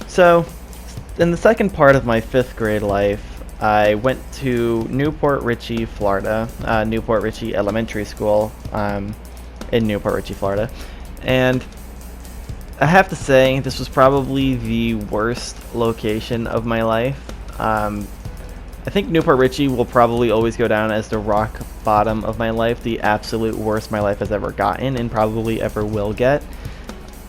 So, in the second part of my 5th grade life, I went to Newport Richey, Florida, Newport Richey Elementary School, in Newport Richey, Florida, and I have to say, this was probably the worst location of my life. I think Newport Richey will probably always go down as the rock bottom of my life, the absolute worst my life has ever gotten, and probably ever will get.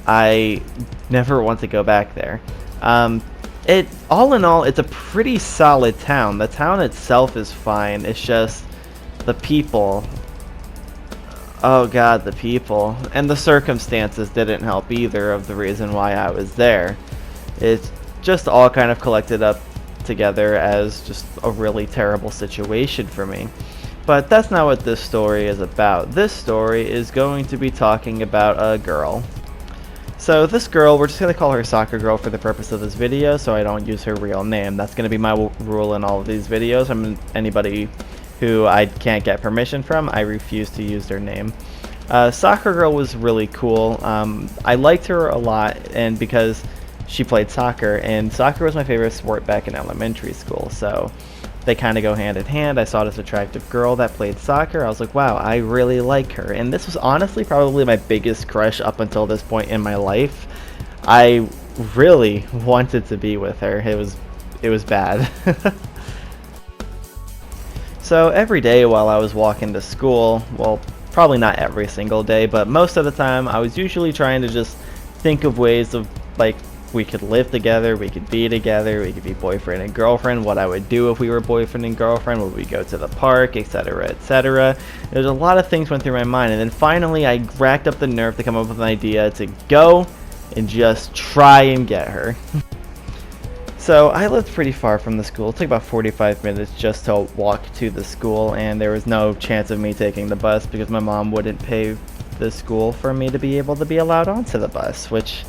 I never want to go back there. All in all, it's a pretty solid town. The town itself is fine. It's just the people. Oh god, the people. And the circumstances didn't help either of the reason why I was there. It's just all kind of collected up together as just a really terrible situation for me. But that's not what this story is about. This story is going to be talking about a girl. So this girl, we're just going to call her Soccer Girl for the purpose of this video, so I don't use her real name. That's going to be my rule in all of these videos. Anybody who I can't get permission from, I refuse to use their name. Soccer Girl was really cool. I liked her a lot, and because she played soccer, and soccer was my favorite sport back in elementary school, so they kind of go hand in hand. I saw this attractive girl that played soccer. I was like, wow, I really like her. And this was honestly probably my biggest crush up until this point in my life. I really wanted to be with her. It was bad. So every day while I was walking to school, well, probably not every single day, but most of the time, I was usually trying to just think of ways of, like, we could live together, we could be together, we could be boyfriend and girlfriend, what I would do if we were boyfriend and girlfriend, would we go to the park, etc., etc. There's a lot of things went through my mind, and then finally I racked up the nerve to come up with an idea to go and just try and get her. So I lived pretty far from the school. It took about 45 minutes just to walk to the school, and there was no chance of me taking the bus because my mom wouldn't pay the school for me to be able to be allowed onto the bus, which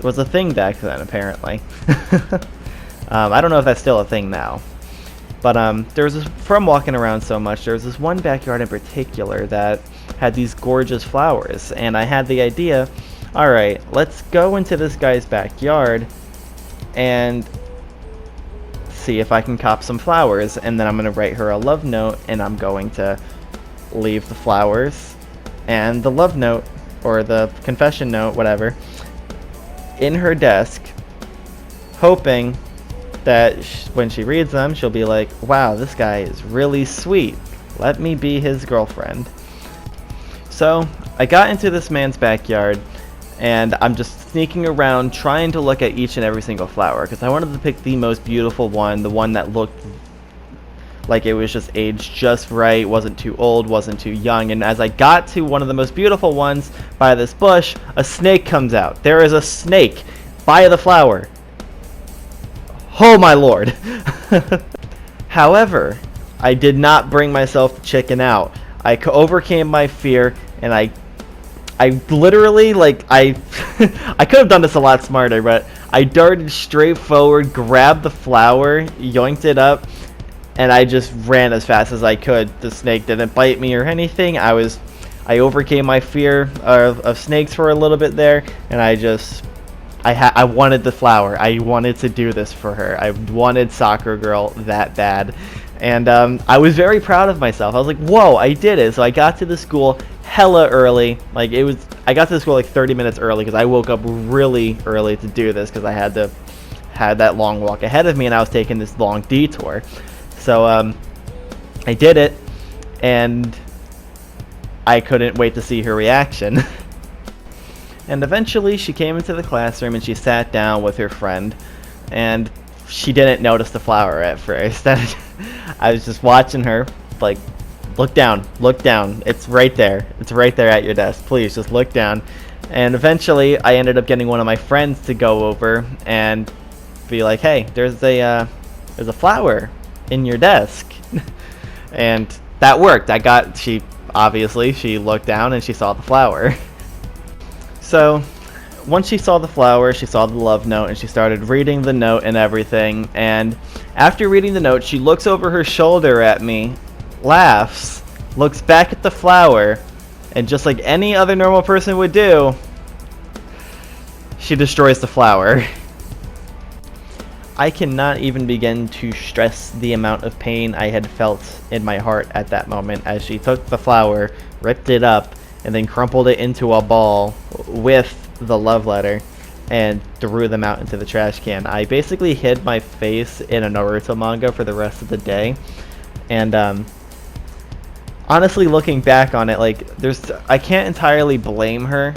was a thing back then, apparently. I don't know if that's still a thing now. But there was from walking around so much, there was this one backyard in particular that had these gorgeous flowers, and I had the idea, alright, let's go into this guy's backyard and see if I can cop some flowers, and then I'm going to write her a love note, and I'm going to leave the flowers and the love note, or the confession note, whatever, in her desk, hoping that when she reads them, she'll be like, wow, this guy is really sweet. Let me be his girlfriend. So I got into this man's backyard, and I'm just sneaking around trying to look at each and every single flower, because I wanted to pick the most beautiful one, the one that looked like it was just aged just right, wasn't too old, wasn't too young. And as I got to one of the most beautiful ones by this bush, a snake comes out. There is a snake by the flower. Oh my lord. However, I did not bring myself to chicken out. I overcame my fear, and I literally, like, I could have done this a lot smarter, but I darted straight forward, grabbed the flower, yoinked it up, and I just ran as fast as I could. The snake didn't bite me or anything. I overcame my fear of snakes for a little bit there, and I wanted the flower. I wanted to do this for her. I wanted Soccer Girl that bad. And I was very proud of myself. I was like, whoa, I did it. So I got to the school hella early. Like, I got to the school like 30 minutes early because I woke up really early to do this because I had that long walk ahead of me, and I was taking this long detour. So I did it, and I couldn't wait to see her reaction. And eventually she came into the classroom and she sat down with her friend, and she didn't notice the flower at first. I was just watching her, like, look down, it's right there at your desk, please just look down. And eventually I ended up getting one of my friends to go over and be like, hey, there's a flower in your desk. And that worked. She looked down and she saw the flower. So once she saw the flower, she saw the love note, and she started reading the note and everything. And after reading the note, she looks over her shoulder at me, laughs, looks back at the flower, and just like any other normal person would do, she destroys the flower. I cannot even begin to stress the amount of pain I had felt in my heart at that moment as she took the flower, ripped it up, and then crumpled it into a ball with the love letter and threw them out into the trash can. I basically hid my face in a Naruto manga for the rest of the day. And honestly, looking back on it, like, I can't entirely blame her.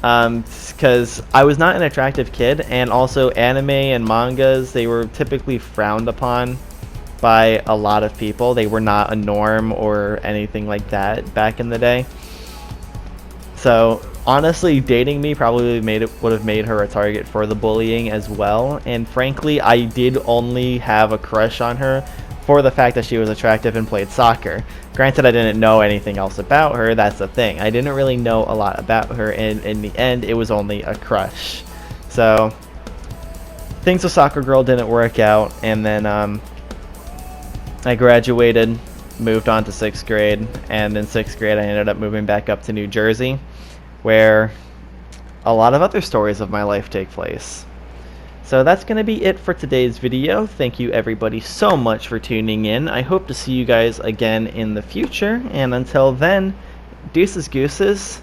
Because I was not an attractive kid, and also anime and mangas, they were typically frowned upon by a lot of people. They were not a norm or anything like that back in the day. So honestly, dating me probably would have made her a target for the bullying as well. And frankly, I did only have a crush on her for the fact that she was attractive and played soccer. Granted, I didn't know anything else about her, that's the thing. I didn't really know a lot about her, and in the end, it was only a crush. So, things with Soccer Girl didn't work out, and then I graduated, moved on to 6th grade, and in 6th grade, I ended up moving back up to New Jersey, where a lot of other stories of my life take place. So that's going to be it for today's video. Thank you everybody so much for tuning in. I hope to see you guys again in the future. And until then, deuces gooses.